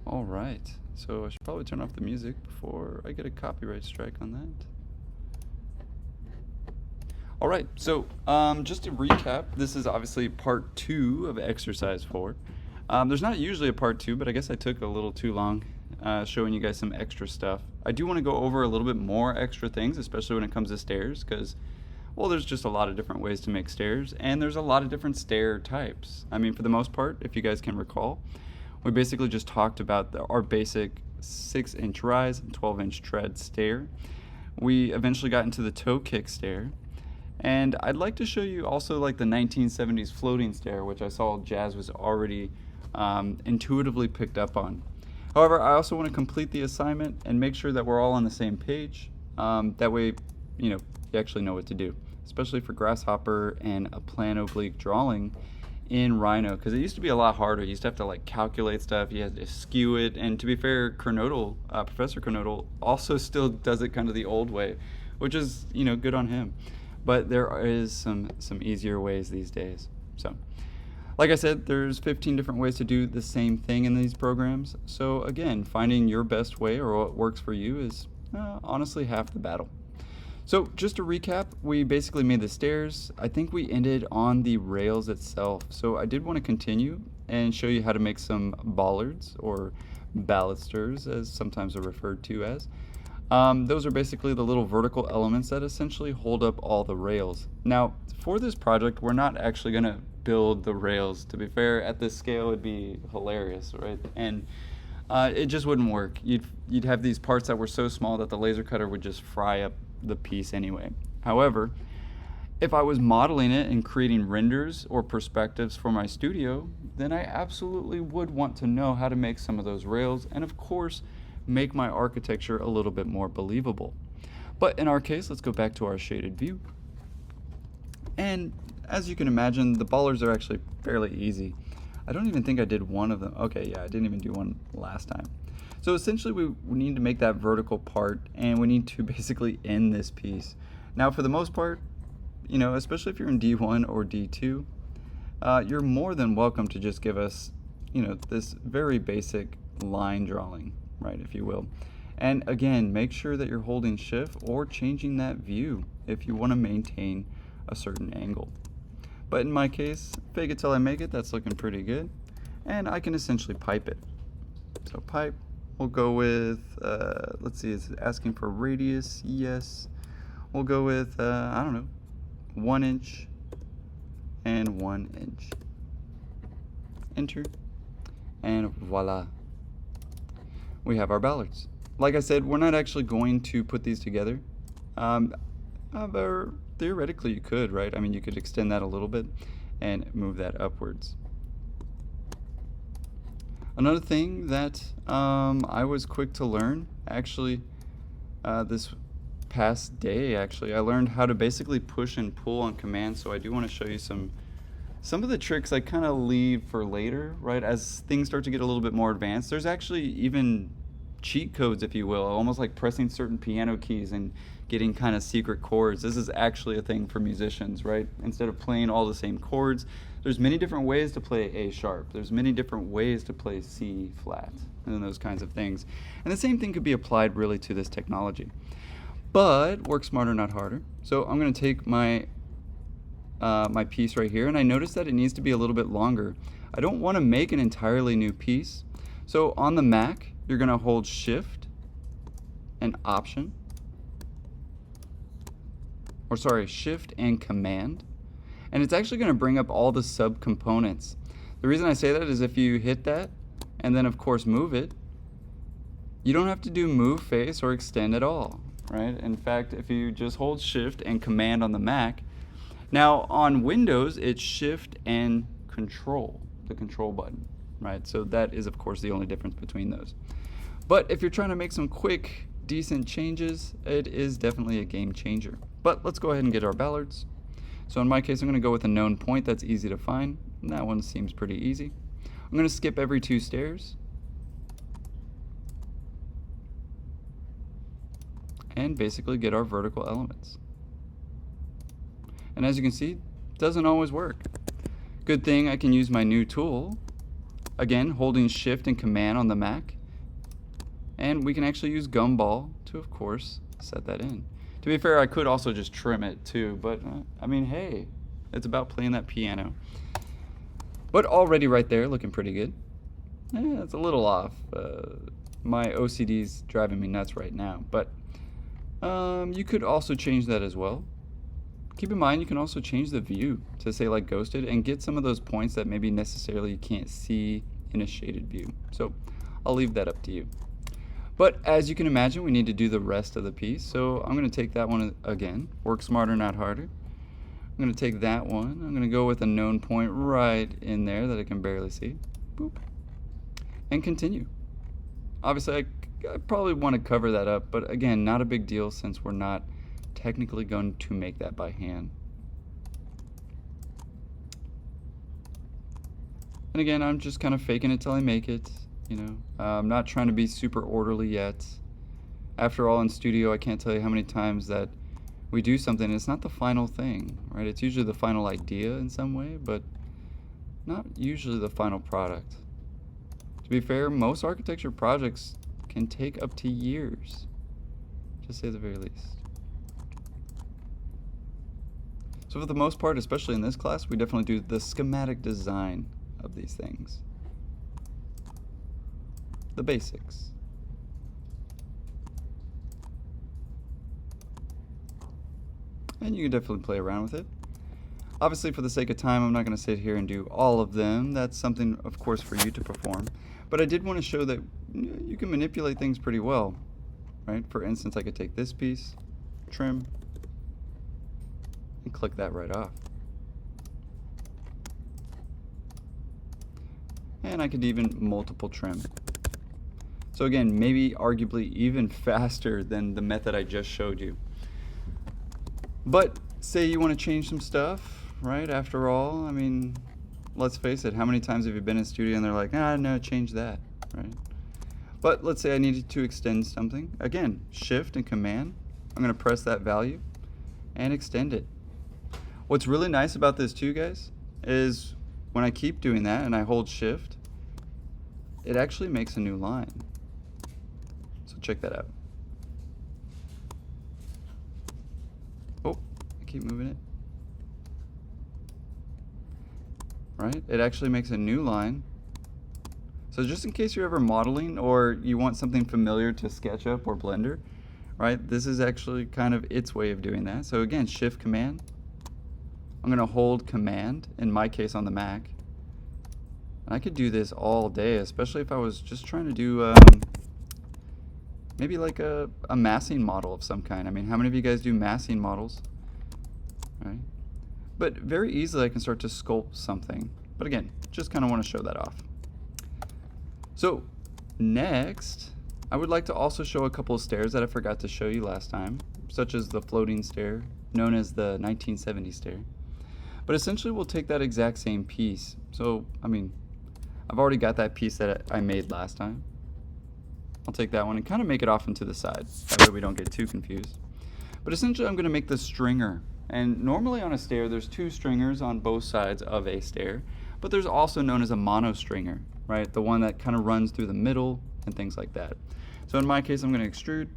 All right, so I should probably turn off the music before I get a copyright strike on that. All right, so just to recap, this is obviously part 2 of exercise 4. There's not usually a part 2, but I guess I took a little too long showing you guys some extra stuff. I do want to go over a little bit more extra things, especially when it comes to stairs, because, well, there's just a lot of different ways to make stairs, and there's a lot of different stair types. I mean, for the most part, if you guys can recall, we basically just talked about our basic 6-inch rise and 12-inch tread stair. We eventually got into the toe kick stair. And I'd like to show you also like the 1970s floating stair, which I saw Jazz was already intuitively picked up on. However, I also want to complete the assignment and make sure that we're all on the same page. That way, you actually know what to do, especially for grasshopper and a plan oblique drawing in Rhino, because it used to be a lot harder. You used to have to like calculate stuff, you had to skew it, and to be fair, Professor Kernodle also still does it kind of the old way, which is, good on him. But there is some easier ways these days. So, like I said, there's 15 different ways to do the same thing in these programs. So again, finding your best way or what works for you is honestly half the battle. So just to recap, we basically made the stairs. I think we ended on the rails itself. So I did want to continue and show you how to make some bollards, or balusters as sometimes they're referred to as. Those are basically the little vertical elements that essentially hold up all the rails. Now, for this project, we're not actually going to build the rails. To be fair, at this scale, it'd be hilarious, right? And it just wouldn't work. You'd have these parts that were so small that the laser cutter would just fry up the piece anyway. However, if I was modeling it and creating renders or perspectives for my studio, then I absolutely would want to know how to make some of those rails, and of course, make my architecture a little bit more believable. But in our case, let's go back to our shaded view. And as you can imagine, the bollards are actually fairly easy. I don't even think I did one of them. Okay, yeah, I didn't even do one last time. So essentially we need to make that vertical part, and we need to basically end this piece. Now for the most part, especially if you're in D1 or D2, you're more than welcome to just give us, this very basic line drawing, right, if you will. And again, make sure that you're holding shift or changing that view if you want to maintain a certain angle. But in my case, fake it till I make it, that's looking pretty good. And I can essentially pipe it. So pipe, we'll go with, let's see, it's asking for radius, yes. We'll go with, 1 inch and 1 inch. Enter, and voila. We have our ballards. Like I said, we're not actually going to put these together. But theoretically you could, right? I mean, you could extend that a little bit and move that upwards. Another thing that I was quick to learn, actually, this past day, I learned how to basically push and pull on command. So I do want to show you some of the tricks I kind of leave for later, right? As things start to get a little bit more advanced, there's actually even cheat codes, if you will, almost like pressing certain piano keys and getting kind of secret chords. This is actually a thing for musicians, right? Instead of playing all the same chords, there's many different ways to play A sharp. There's many different ways to play C flat and those kinds of things. And the same thing could be applied really to this technology. But work smarter, not harder. So I'm going to take my my piece right here, and I notice that it needs to be a little bit longer. I don't want to make an entirely new piece. So on the Mac, you're going to hold Shift and Option, or sorry, Shift and Command, and it's actually going to bring up all the subcomponents. The reason I say that is if you hit that and then of course move it, you don't have to do move face or extend at all, right? In fact, if you just hold Shift and Command on the Mac, now on Windows it's Shift and Control, the control button, right? So that is of course the only difference between those. But if you're trying to make some quick, decent changes, it is definitely a game changer. But let's go ahead and get our ballards. So in my case, I'm going to go with a known point that's easy to find. And that one seems pretty easy. I'm going to skip every 2 stairs. And basically get our vertical elements. And as you can see, it doesn't always work. Good thing I can use my new tool. Again, holding Shift and Command on the Mac, And we can actually use gumball to, of course, set that in. To be fair, I could also just trim it too, but I mean, hey, it's about playing that piano. But already right there, looking pretty good. It's a little off. My OCD's driving me nuts right now, but you could also change that as well. Keep in mind, you can also change the view to say like ghosted and get some of those points that maybe necessarily you can't see in a shaded view. So I'll leave that up to you. But as you can imagine, we need to do the rest of the piece. So I'm going to take that one again. Work smarter, not harder. I'm going to take that one. I'm going to go with a known point right in there that I can barely see. Boop. And continue. Obviously, I probably want to cover that up, but again, not a big deal since we're not technically going to make that by hand. And again, I'm just kind of faking it till I make it. You know, I'm not trying to be super orderly yet. After all, in studio, I can't tell you how many times that we do something and it's not the final thing, right? It's usually the final idea in some way, but not usually the final product. To be fair, most architecture projects can take up to years, to say the very least. So for the most part, especially in this class, we definitely do the schematic design of these things. The basics. And you can definitely play around with it. Obviously, for the sake of time, I'm not going to sit here and do all of them. That's something, of course, for you to perform. But I did want to show that you can manipulate things pretty well, right? For instance, I could take this piece, trim, and click that right off. And I could even multiple trim. So again, maybe arguably even faster than the method I just showed you. But say you want to change some stuff, right? After all, I mean, let's face it, how many times have you been in studio and they're like, ah, no, change that, right? But let's say I needed to extend something. Again, Shift and Command. I'm going to press that value and extend it. What's really nice about this too, guys, is when I keep doing that and I hold Shift, it actually makes a new line. So check that out. Oh, I keep moving it. Right? It actually makes a new line. So just in case you're ever modeling or you want something familiar to SketchUp or Blender, right? This is actually kind of its way of doing that. So again, Shift Command. I'm going to hold Command, in my case on the Mac. And I could do this all day, especially if I was just trying to do maybe like a massing model of some kind. I mean, how many of you guys do massing models? Right? But very easily I can start to sculpt something. But again, just kind of want to show that off. So next, I would like to also show a couple of stairs that I forgot to show you last time, such as the floating stair, known as the 1970 stair. But essentially we'll take that exact same piece. So, I mean, I've already got that piece that I made last time. I'll take that one and kind of make it off into the side. That way we don't get too confused. But essentially I'm going to make the stringer. And normally on a stair there's two stringers on both sides of a stair. But there's also known as a monostringer, right? The one that kind of runs through the middle and things like that. So in my case I'm going to extrude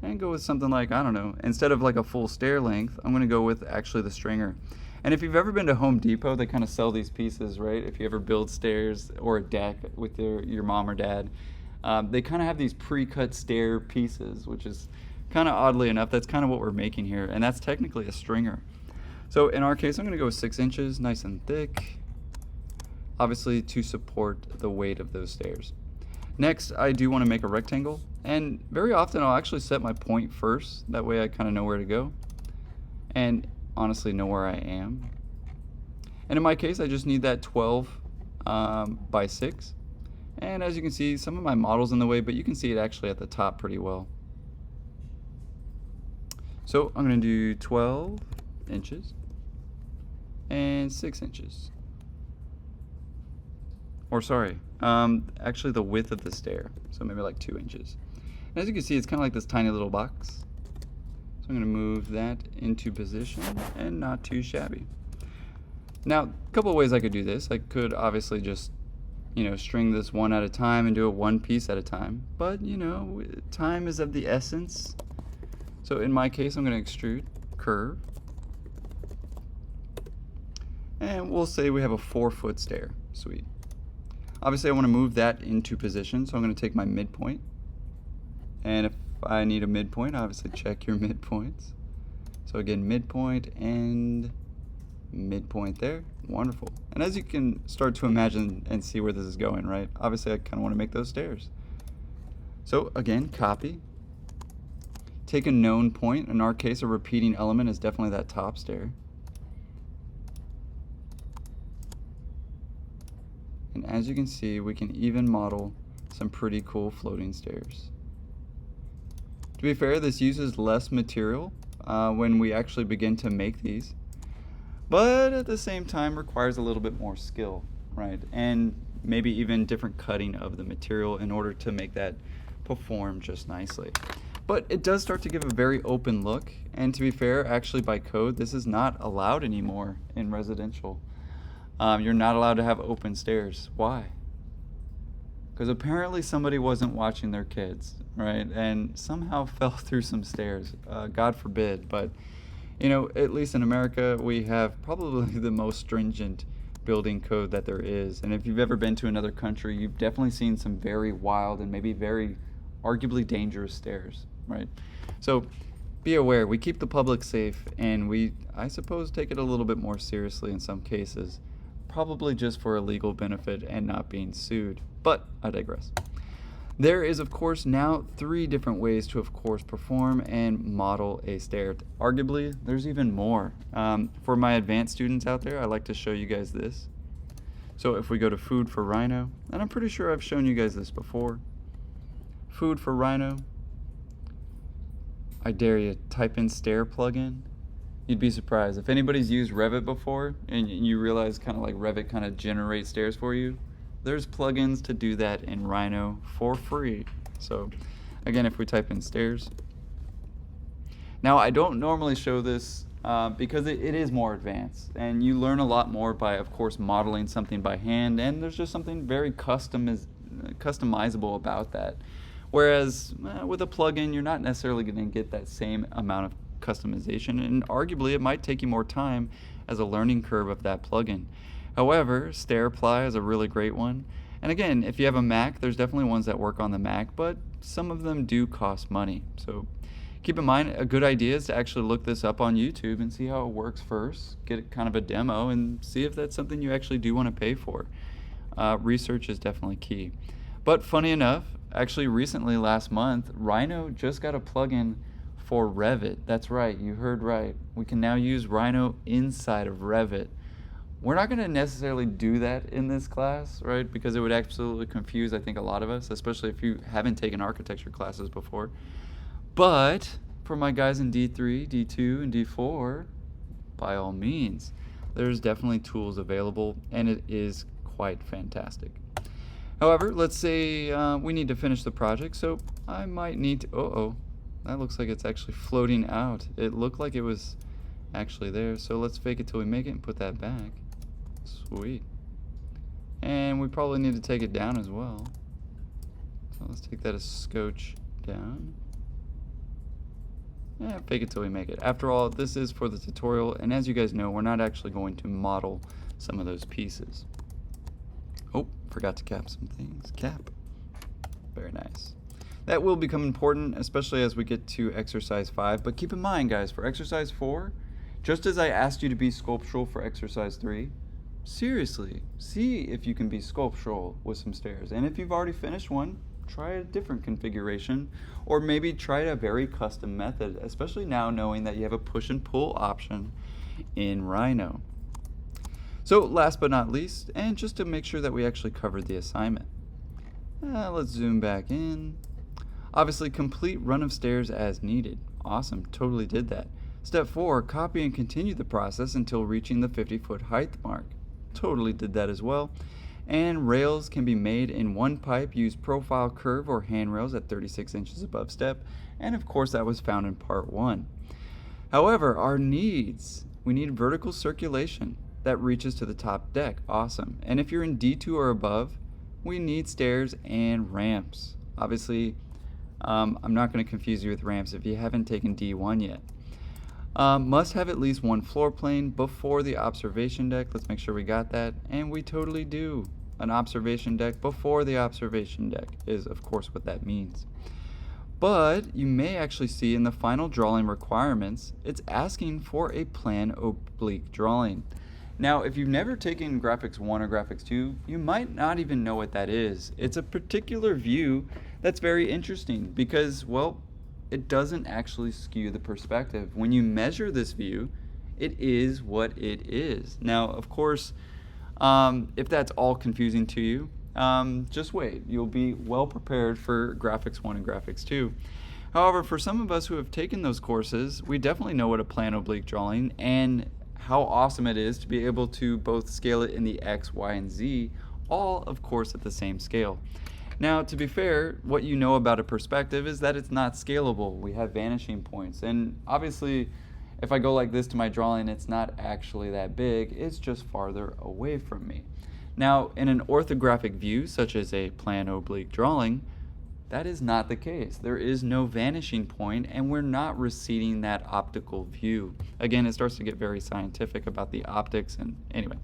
and go with something like, I don't know, instead of like a full stair length, I'm going to go with actually the stringer. And if you've ever been to Home Depot, they kind of sell these pieces, right? If you ever build stairs or a deck with your mom or dad, they kind of have these pre-cut stair pieces, which is kind of oddly enough, that's kind of what we're making here. And that's technically a stringer. So in our case, I'm going to go with 6 inches, nice and thick, obviously to support the weight of those stairs. Next, I do want to make a rectangle. And very often I'll actually set my point first. That way I kind of know where to go. And honestly know where I am. And in my case, I just need that 12 by 6. And as you can see, some of my model's in the way, but you can see it actually at the top pretty well. So I'm going to do 12 inches and 6 inches. Or sorry, actually the width of the stair. So maybe like 2 inches. And as you can see, it's kind of like this tiny little box. So I'm going to move that into position and not too shabby. Now, a couple of ways I could do this. I could obviously just, string this one at a time and do it one piece at a time. But, time is of the essence. So in my case, I'm going to extrude, curve, and we'll say we have a 4-foot stair. Sweet. Obviously, I want to move that into position, so I'm going to take my midpoint. And if I need a midpoint, obviously check your midpoints. So again, midpoint and midpoint there. Wonderful. And as you can start to imagine and see where this is going, right? Obviously, I kind of want to make those stairs. So again, copy. Take a known point. In our case, a repeating element is definitely that top stair. And as you can see, we can even model some pretty cool floating stairs. To be fair, this uses less material when we actually begin to make these, but at the same time requires a little bit more skill, right? And maybe even different cutting of the material in order to make that perform just nicely. But it does start to give a very open look, and to be fair, actually by code, this is not allowed anymore in residential. You're not allowed to have open stairs. Why? Because apparently somebody wasn't watching their kids, right? And somehow fell through some stairs. God forbid. But, at least in America, we have probably the most stringent building code that there is. And if you've ever been to another country, you've definitely seen some very wild and maybe very arguably dangerous stairs, right? So be aware, we keep the public safe, and we, I suppose, take it a little bit more seriously in some cases. Probably just for a legal benefit and not being sued, but I digress. There is, of course, now 3 different ways to, of course, perform and model a stair. Arguably, there's even more. For my advanced students out there, I like to show you guys this. So if we go to Food for Rhino, and I'm pretty sure I've shown you guys this before. Food for Rhino. I dare you, type in stair plugin. You'd be surprised. If anybody's used Revit before and you realize kind of like Revit kind of generates stairs for you, there's plugins to do that in Rhino for free. So again, if we type in stairs. Now I don't normally show this because it is more advanced, and you learn a lot more by, of course, modeling something by hand, and there's just something very customizable about that. Whereas with a plugin, you're not necessarily going to get that same amount of customization, and arguably it might take you more time as a learning curve of that plugin. However, StairApply is a really great one, and again, if you have a Mac, there's definitely ones that work on the Mac, but some of them do cost money. So keep in mind, a good idea is to actually look this up on YouTube and see how it works first, get kind of a demo, and see if that's something you actually do want to pay for. Research is definitely key. But funny enough, actually recently, last month, Rhino just got a plugin for Revit. That's right, you heard right. We can now use Rhino inside of Revit. We're not going to necessarily do that in this class, right? Because it would absolutely confuse, I think, a lot of us, especially if you haven't taken architecture classes before. But for my guys in D3, D2, and D4, by all means, there's definitely tools available, and it is quite fantastic. However, let's say we need to finish the project, so I might need to, that looks like it's actually floating out. It looked like it was actually there, so let's fake it till we make it and put that back. Sweet. And we probably need to take it down as well. So let's take that a scotch down. Yeah, fake it till we make it. After all, this is for the tutorial, and as you guys know, we're not actually going to model some of those pieces. Oh, forgot to cap some things. Cap. Very nice. That will become important, especially as we get to exercise 5. But keep in mind, guys, for exercise 4, just as I asked you to be sculptural for exercise 3, seriously, see if you can be sculptural with some stairs. And if you've already finished one, try a different configuration, or maybe try a very custom method, especially now knowing that you have a push and pull option in Rhino. So last but not least, and just to make sure that we actually covered the assignment, let's zoom back in. Obviously, complete run of stairs as needed. Awesome, totally did that. Step 4, copy and continue the process until reaching the 50-foot height mark. Totally did that as well. And rails can be made in one pipe. Use profile curve or handrails at 36 inches above step. And of course, that was found in part 1. However, our needs, we need vertical circulation that reaches to the top deck. Awesome. And if you're in D2 or above, we need stairs and ramps. Obviously, I'm not going to confuse you with ramps if you haven't taken D1 yet. Must have at least one floor plane before the observation deck. Let's make sure we got that. And we totally do. An observation deck before the observation deck is, of course, what that means. But you may actually see in the final drawing requirements, it's asking for a plan oblique drawing. Now, if you've never taken Graphics 1 or Graphics 2, you might not even know what that is. It's a particular view that's very interesting because, well, it doesn't actually skew the perspective. When you measure this view, it is what it is. Now, of course, if that's all confusing to you, just wait. You'll be well prepared for Graphics 1 and Graphics 2. However, for some of us who have taken those courses, we definitely know what a plan oblique drawing and how awesome it is to be able to both scale it in the X, Y, and Z, all of course at the same scale. Now, to be fair, what you know about a perspective is that it's not scalable. We have vanishing points, and obviously if I go like this to my drawing, it's not actually that big, it's just farther away from me. Now, in an orthographic view, such as a plan oblique drawing, that is not the case. There is no vanishing point, and we're not receding that optical view. Again, it starts to get very scientific about the optics, and anyway.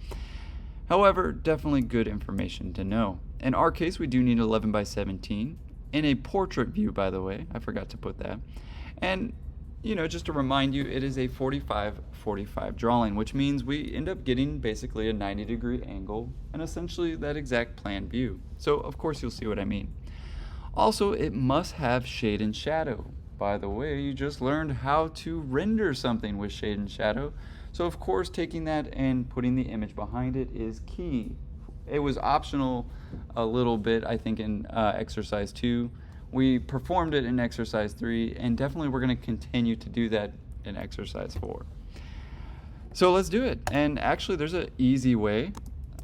However, definitely good information to know. In our case, we do need 11 by 17. In a portrait view, by the way, I forgot to put that. And, you know, just to remind you, it is a 45-45 drawing, which means we end up getting basically a 90-degree angle and essentially that exact plan view. So, of course, you'll see what I mean. Also, it must have shade and shadow. By the way, you just learned how to render something with shade and shadow. So, of course, taking that and putting the image behind it is key. It was optional a little bit, I think, in exercise 2. We performed it in exercise 3, and definitely we're going to continue to do that in exercise 4. So let's do it. And actually, there's an easy way.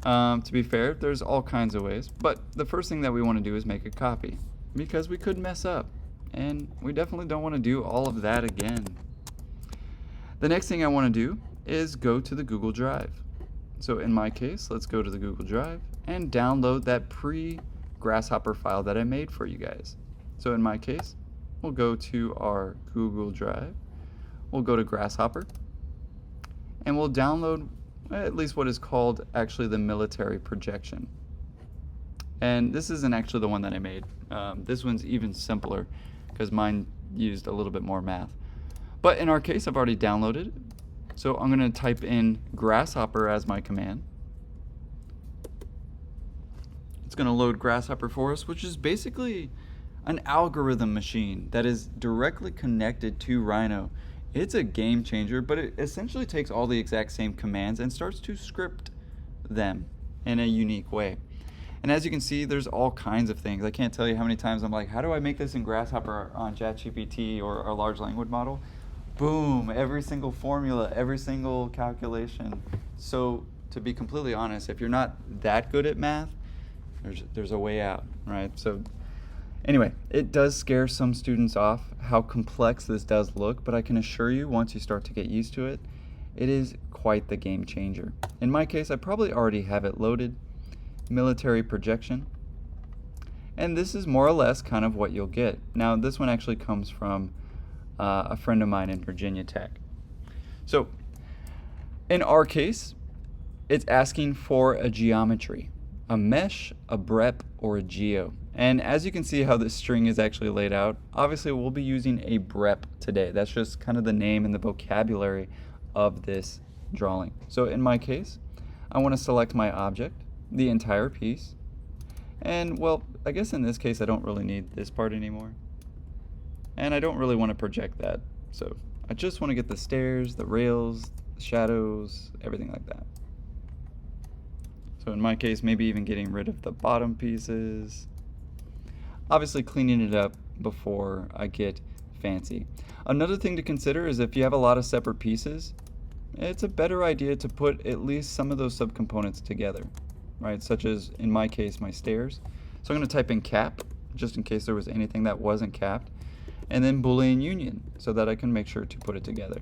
To be fair, there's all kinds of ways. But the first thing that we want to do is make a copy, because we could mess up. And we definitely don't want to do all of that again. The next thing I want to do is go to the Google Drive. So in my case, let's go to the Google Drive and download that pre-Grasshopper file that I made for you guys. So in my case, we'll go to our Google Drive, we'll go to Grasshopper, and we'll download at least what is called actually the military projection. And this isn't actually the one that I made. This one's even simpler because mine used a little bit more math. But in our case, I've already downloaded it. So I'm going to type in Grasshopper as my command. It's going to load Grasshopper for us, which is basically an algorithm machine that is directly connected to Rhino. It's a game changer, but it essentially takes all the exact same commands and starts to script them in a unique way. And as you can see, there's all kinds of things. I can't tell you how many times I'm like, how do I make this in Grasshopper on ChatGPT or a large language model? Boom, every single formula, every single calculation. So to be completely honest, if you're not that good at math, there's a way out, right? So anyway, it does scare some students off how complex this does look, but I can assure you once you start to get used to it, it is quite the game changer. In my case, I probably already have it loaded, military projection, and this is more or less kind of what you'll get. Now this one actually comes from a friend of mine in Virginia Tech. So in our case, it's asking for a geometry, a mesh, a brep, or a geo. And as you can see how this string is actually laid out, obviously we'll be using a brep today. That's just kind of the name and the vocabulary of this drawing. So in my case, I want to select my object, the entire piece, and well, I guess in this case I don't really need this part anymore. And I don't really want to project that. So I just want to get the stairs, the rails, the shadows, everything like that. So in my case, maybe even getting rid of the bottom pieces. Obviously cleaning it up before I get fancy. Another thing to consider is if you have a lot of separate pieces, it's a better idea to put at least some of those subcomponents together, right? Such as, in my case, my stairs. So I'm going to type in cap, just in case there was anything that wasn't capped, and then Boolean union, so that I can make sure to put it together.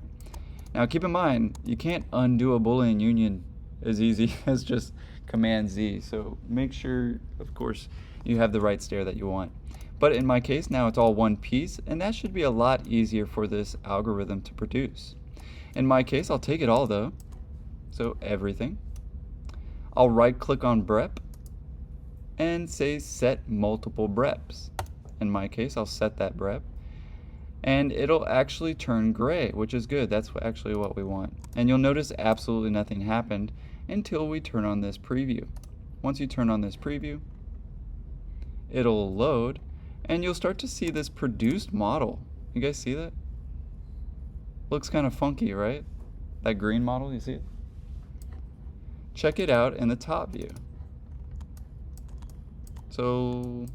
Now keep in mind, you can't undo a Boolean union as easy as just Command Z. So make sure, of course, you have the right stair that you want. But in my case, now it's all one piece, and that should be a lot easier for this algorithm to produce. In my case, I'll take it all though. So everything. I'll right click on brep and say set multiple breps. In my case, I'll set that brep. And it'll actually turn gray, which is good. That's actually what we want. And you'll notice absolutely nothing happened until we turn on this preview. Once you turn on this preview, it'll load, and you'll start to see this produced model. You guys see that? Looks kind of funky, right? That green model, you see it? Check it out in the top view. So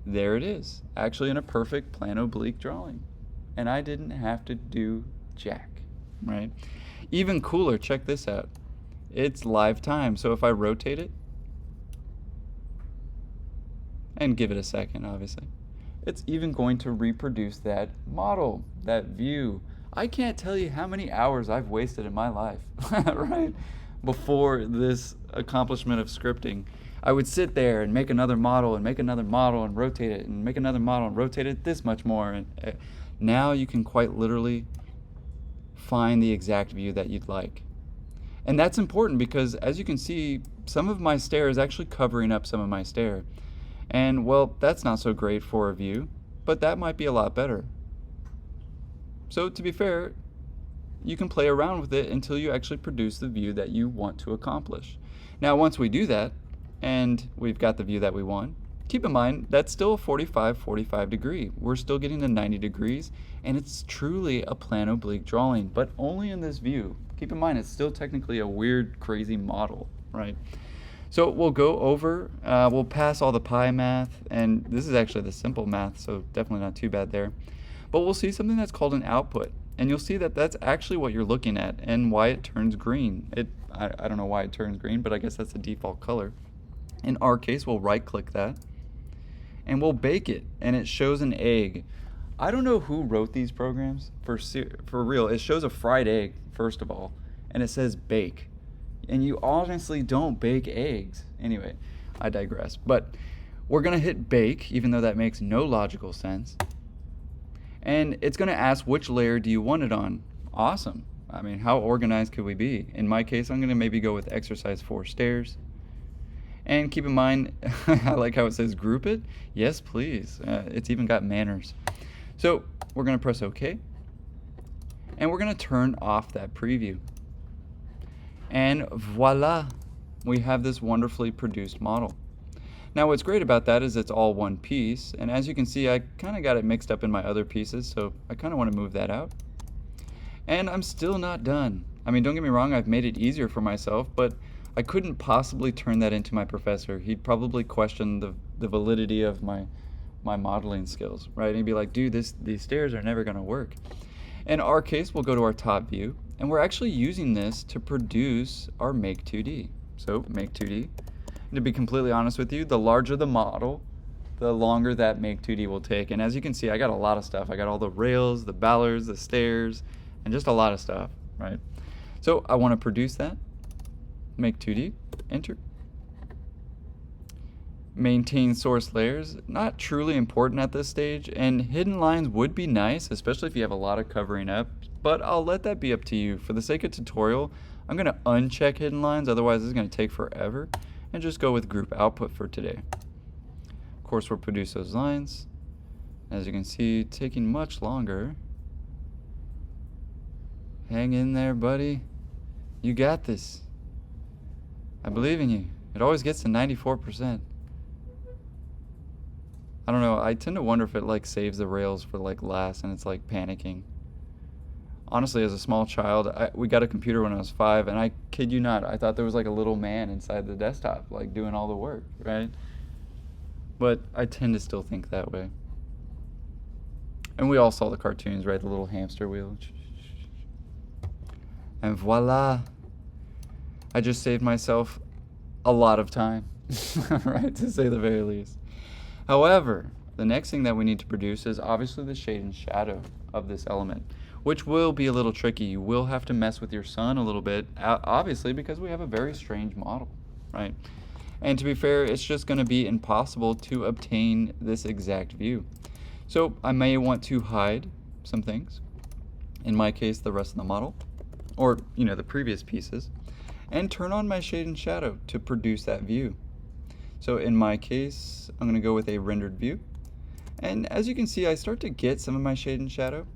there it is, actually in a perfect plan oblique drawing. And I didn't have to do jack, right? Even cooler, check this out. It's live time, so if I rotate it, and give it a second, obviously, it's even going to reproduce that model, that view. I can't tell you how many hours I've wasted in my life, right? Before this accomplishment of scripting. I would sit there and make another model and make another model and rotate it and make another model and rotate it this much more. And now you can quite literally find the exact view that you'd like. And that's important because, as you can see, some of my stair is actually covering up some of my stair. And well, that's not so great for a view, but that might be a lot better. So to be fair, you can play around with it until you actually produce the view that you want to accomplish. Now, once we do that, and we've got the view that we want, keep in mind that's still a 45 degree. We're still getting to 90 degrees, and it's truly a plan oblique drawing, but only in this view. Keep in mind it's still technically a weird, crazy model, right? So we'll go over, we'll pass all the pi math, and this is actually the simple math, so definitely not too bad there. But we'll see something that's called an output, and you'll see that that's actually what you're looking at and why it turns green. I don't know why it turns green, but I guess that's the default color. In our case, we'll right click that and we'll bake it, and it shows an egg. I don't know who wrote these programs for real. It shows a fried egg first of all, and it says bake, and you honestly don't bake eggs. Anyway, I digress. But we're gonna hit bake, even though that makes no logical sense, and it's gonna ask which layer do you want it on. Awesome. I mean, how organized could we be? In my case, I'm gonna maybe go with exercise 4 stairs. And keep in mind, I like how it says group it. Yes, please. It's even got manners. So we're going to press OK. And we're going to turn off that preview. And voila, we have this wonderfully produced model. Now what's great about that is it's all one piece. And as you can see, I kind of got it mixed up in my other pieces. So I kind of want to move that out. And I'm still not done. I mean, don't get me wrong, I've made it easier for myself, but I couldn't possibly turn that into my professor. He'd probably question the validity of my modeling skills, right? And he'd be like, dude, these stairs are never gonna work. In our case, we'll go to our top view, and we're actually using this to produce our Make 2D. So Make 2D, and to be completely honest with you, the larger the model, the longer that Make 2D will take. And as you can see, I got a lot of stuff. I got all the rails, the ballards, the stairs, and just a lot of stuff, right? So I wanna produce that. Make 2D, enter. Maintain source layers, not truly important at this stage, and hidden lines would be nice, especially if you have a lot of covering up, but I'll let that be up to you. For the sake of tutorial, I'm gonna uncheck hidden lines, otherwise this is gonna take forever, and just go with group output for today. Of course, we'll produce those lines. As you can see, taking much longer. Hang in there, buddy. You got this. I believe in you. It always gets to 94%. I don't know, I tend to wonder if it like saves the rails for like last and it's like panicking. Honestly, as a small child, we got a computer when I was 5, and I kid you not, I thought there was like a little man inside the desktop like doing all the work, right? But I tend to still think that way. And we all saw the cartoons, right? The little hamster wheel. And voila. I just saved myself a lot of time, right, to say the very least. However, the next thing that we need to produce is obviously the shade and shadow of this element, which will be a little tricky. You will have to mess with your sun a little bit, obviously, because we have a very strange model, right? And to be fair, it's just going to be impossible to obtain this exact view. So I may want to hide some things, in my case the rest of the model, or the previous pieces, and turn on my shade and shadow to produce that view. So in my case, I'm going to go with a rendered view, and as you can see, I start to get some of my shade and shadow.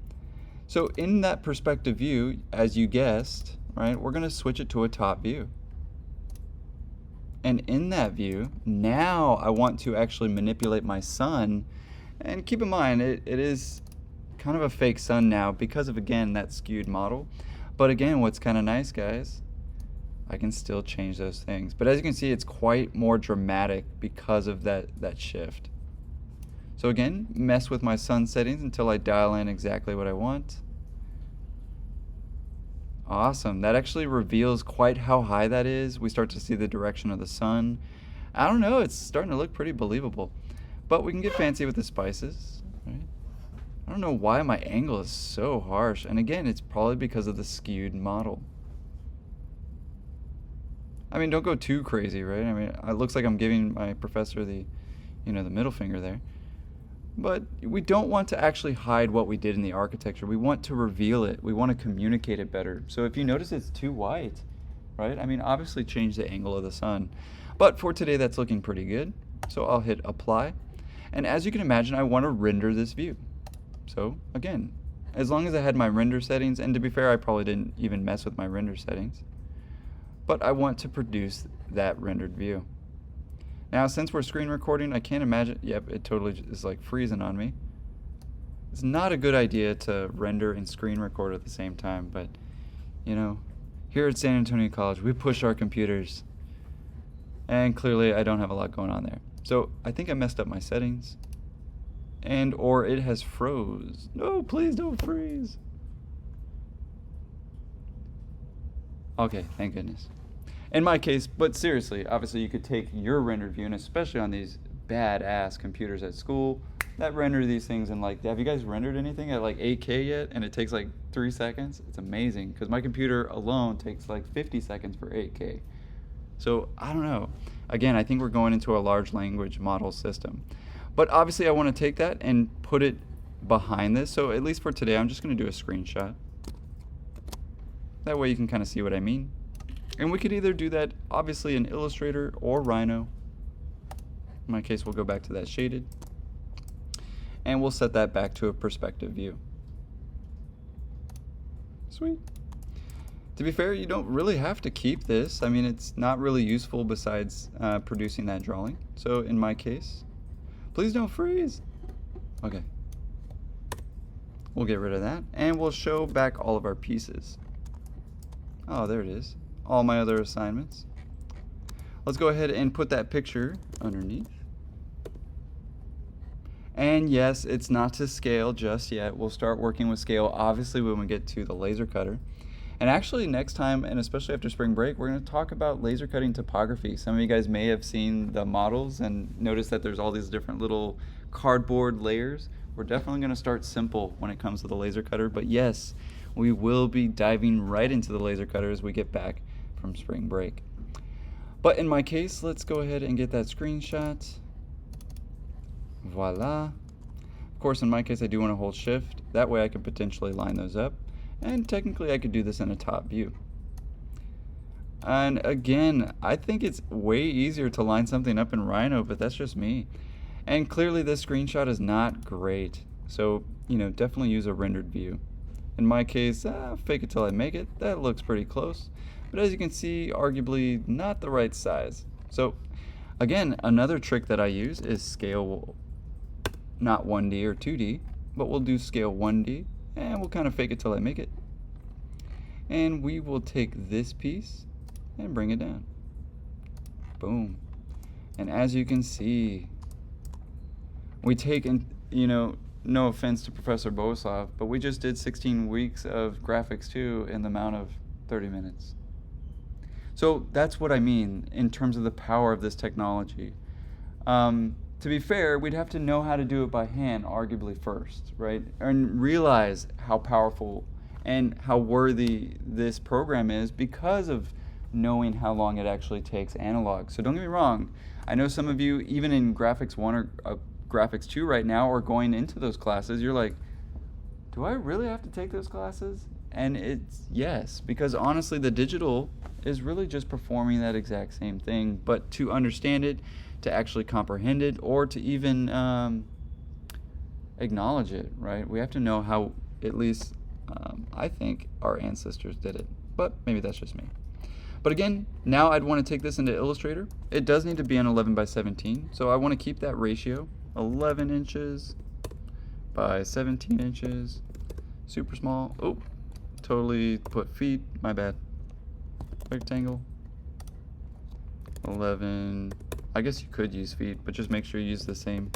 So in that perspective view, as you guessed, right, we're going to switch it to a top view. And in that view, now I want to actually manipulate my sun. And keep in mind, it is kind of a fake sun now because of, again, that skewed model. But again, what's kind of nice, guys, I can still change those things. But as you can see, it's quite more dramatic because of that shift. So again, mess with my sun settings until I dial in exactly what I want. Awesome. That actually reveals quite how high that is. We start to see the direction of the sun. I don't know, it's starting to look pretty believable. But we can get fancy with the spices, right? I don't know why my angle is so harsh. And again, it's probably because of the skewed model. I mean, don't go too crazy, right? I mean, it looks like I'm giving my professor the middle finger there. But we don't want to actually hide what we did in the architecture. We want to reveal it. We want to communicate it better. So if you notice it's too white, right? I mean, obviously change the angle of the sun. But for today, that's looking pretty good. So I'll hit apply. And as you can imagine, I want to render this view. So again, as long as I had my render settings, and to be fair, I probably didn't even mess with my render settings, but I want to produce that rendered view. Now, since we're screen recording, I can't imagine, yep, it totally is like freezing on me. It's not a good idea to render and screen record at the same time, but here at San Antonio College, we push our computers, and clearly I don't have a lot going on there. So I think I messed up my settings, or it has froze. No, please don't freeze. Okay, thank goodness. In my case, but seriously, obviously you could take your rendered view, and especially on these badass computers at school that render these things in have you guys rendered anything at 8K yet? And it takes 3 seconds? It's amazing, because my computer alone takes 50 seconds for 8K. So I don't know. Again, I think we're going into a large language model system. But obviously I want to take that and put it behind this. So at least for today, I'm just going to do a screenshot. That way you can kind of see what I mean. And we could either do that, obviously, in Illustrator or Rhino. In my case, we'll go back to that shaded. And we'll set that back to a perspective view. Sweet. To be fair, you don't really have to keep this. I mean, it's not really useful besides producing that drawing. So in my case, please don't freeze. Okay. We'll get rid of that. And we'll show back all of our pieces. Oh, there it is. All my other assignments. Let's go ahead and put that picture underneath. And yes, it's not to scale just yet. We'll start working with scale obviously when we get to the laser cutter. And actually next time, and especially after spring break, we're going to talk about laser cutting topography. Some of you guys may have seen the models and noticed that there's all these different little cardboard layers. We're definitely going to start simple when it comes to the laser cutter, but yes, we will be diving right into the laser cutter as we get back from spring break. But in my case, let's go ahead and get that screenshot. Voila. Of course, in my case, I do want to hold shift. That way I could potentially line those up. And technically I could do this in a top view. And again, I think it's way easier to line something up in Rhino, but that's just me. And clearly this screenshot is not great. So, definitely use a rendered view. In my case, fake it till I make it. That looks pretty close. But as you can see, arguably not the right size. So again, another trick that I use is scale, not 1D or 2D, but we'll do scale 1D, and we'll kind of fake it till I make it. And we will take this piece and bring it down. Boom. And as you can see, we take, no offense to Professor Boslav, but we just did 16 weeks of graphics too in the amount of 30 minutes. So that's what I mean in terms of the power of this technology. To be fair, we'd have to know how to do it by hand, arguably first, right? And realize how powerful and how worthy this program is because of knowing how long it actually takes analog. So don't get me wrong, I know some of you, even in Graphics 1 or Graphics 2 right now, or going into those classes, you're like, do I really have to take those classes? And it's yes, because honestly the digital is really just performing that exact same thing, but to understand it, to actually comprehend it, or to even acknowledge it, right? We have to know how, at least I think, our ancestors did it, but maybe that's just me. But again, now I'd want to take this into Illustrator. It does need to be an 11 by 17, so I want to keep that ratio, 11 inches by 17 inches, super small. Oh, totally put feet, my bad. Rectangle, 11, I guess you could use feet, but just make sure you use the same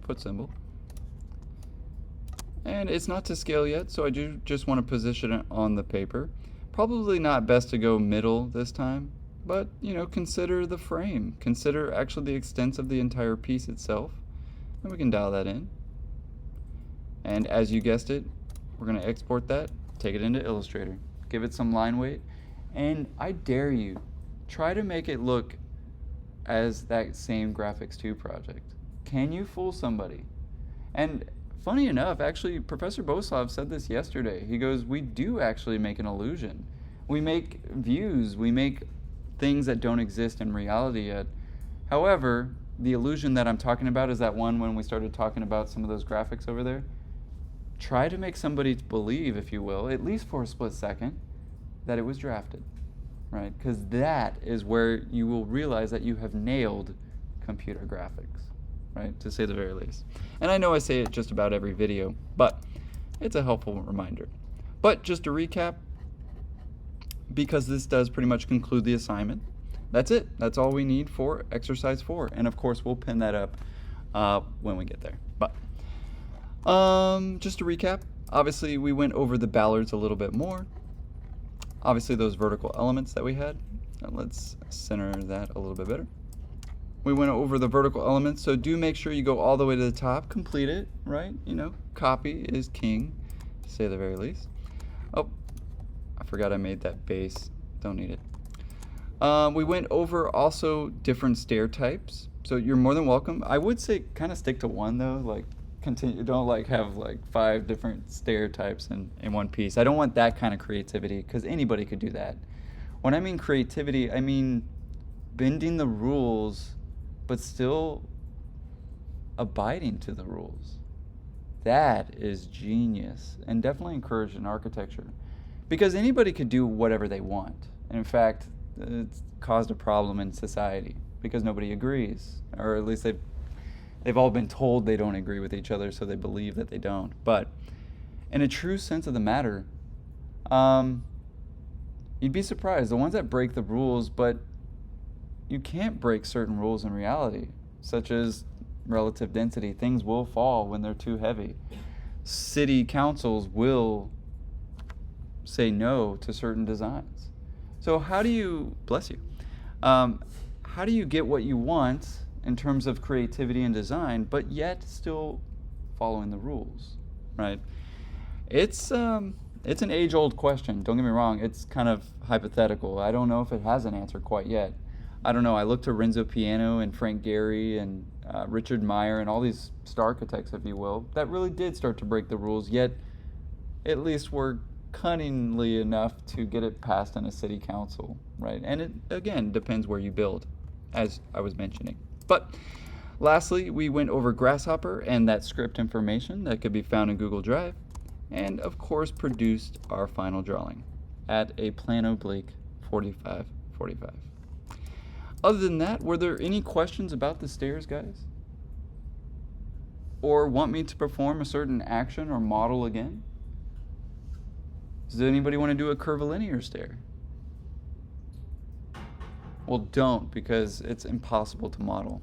foot symbol. And it's not to scale yet, so I do just want to position it on the paper. Probably not best to go middle this time, but consider the frame. Consider actually the extent of the entire piece itself, and we can dial that in. And as you guessed it, we're going to export that, take it into Illustrator, give it some line weight, and I dare you, try to make it look as that same Graphics 2 project. Can you fool somebody? And funny enough, actually, Professor Boslov said this yesterday. He goes, we do actually make an illusion. We make views, we make things that don't exist in reality yet. However, the illusion that I'm talking about is that one when we started talking about some of those graphics over there. Try to make somebody believe, if you will, at least for a split second, that it was drafted, right? Because that is where you will realize that you have nailed computer graphics, right? To say the very least. And I know I say it just about every video, but it's a helpful reminder. But just to recap, because this does pretty much conclude the assignment, that's it. That's all we need for exercise 4. And of course, we'll pin that up when we get there. But just to recap, obviously we went over the ballards a little bit more. Obviously those vertical elements that we had. Let's center that a little bit better. We went over the vertical elements, so do make sure you go all the way to the top, complete it, right? Copy is king, to say the very least. Oh, I forgot I made that base. Don't need it. We went over also different stair types, so you're more than welcome. I would say kind of stick to one though, like continue. Don't have 5 different stair types in one piece. I don't want that kind of creativity because anybody could do that. When I mean creativity, I mean bending the rules but still abiding to the rules. That is genius, and definitely encouraged in architecture, because anybody could do whatever they want. And in fact, it's caused a problem in society because nobody agrees, or at least they've all been told they don't agree with each other, so they believe that they don't. But in a true sense of the matter, you'd be surprised, the ones that break the rules, but you can't break certain rules in reality, such as relative density. Things will fall when they're too heavy. City councils will say no to certain designs. So how do you, bless you, how do you get what you want in terms of creativity and design, but yet still following the rules, right? It's an age-old question, don't get me wrong. It's kind of hypothetical. I don't know if it has an answer quite yet. I don't know. I look to Renzo Piano and Frank Gehry and Richard Meyer and all these star architects, if you will, that really did start to break the rules, yet at least were cunningly enough to get it passed in a city council, right? And it, again, depends where you build, as I was mentioning. But lastly, we went over Grasshopper and that script information that could be found in Google Drive, and of course produced our final drawing at a plan oblique 45-45. Other than that, were there any questions about the stairs, guys? Or want me to perform a certain action or model again? Does anybody want to do a curvilinear stair? Well, don't, because it's impossible to model.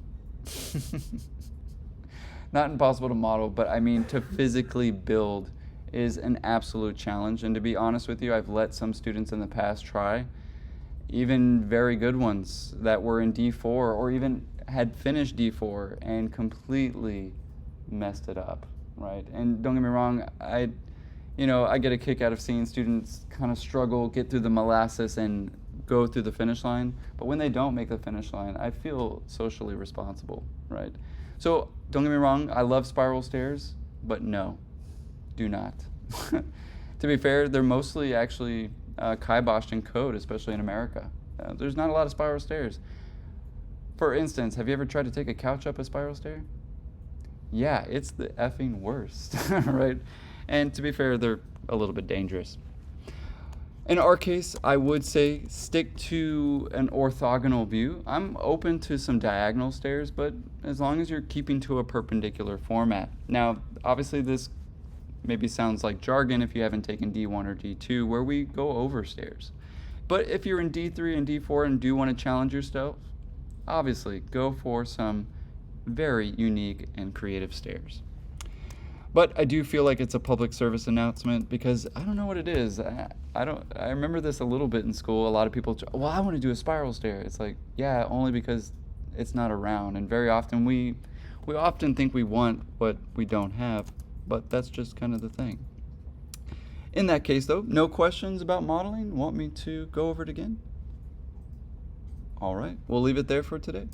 Not impossible to model, but I mean to physically build is an absolute challenge. And to be honest with you, I've let some students in the past try, even very good ones that were in D4 or even had finished D4 and completely messed it up, right? And don't get me wrong, I get a kick out of seeing students kind of struggle, get through the molasses and go through the finish line, but when they don't make the finish line, I feel socially responsible, right? So don't get me wrong, I love spiral stairs, but no, do not. To be fair, they're mostly actually kiboshed in code, especially in America. There's not a lot of spiral stairs. For instance, have you ever tried to take a couch up a spiral stair? Yeah, it's the effing worst, right? And to be fair, they're a little bit dangerous. In our case, I would say stick to an orthogonal view. I'm open to some diagonal stairs, but as long as you're keeping to a perpendicular format. Now, obviously this maybe sounds like jargon if you haven't taken D1 or D2, where we go over stairs. But if you're in D3 and D4 and do want to challenge yourself, obviously go for some very unique and creative stairs. But I do feel like it's a public service announcement because I don't know what it is. I remember this a little bit in school. A lot of people, well, I want to do a spiral stair. It's like, yeah, only because it's not around. And very often we often think we want what we don't have, but that's just kind of the thing. In that case, though, no questions about modeling? Want me to go over it again? All right, we'll leave it there for today.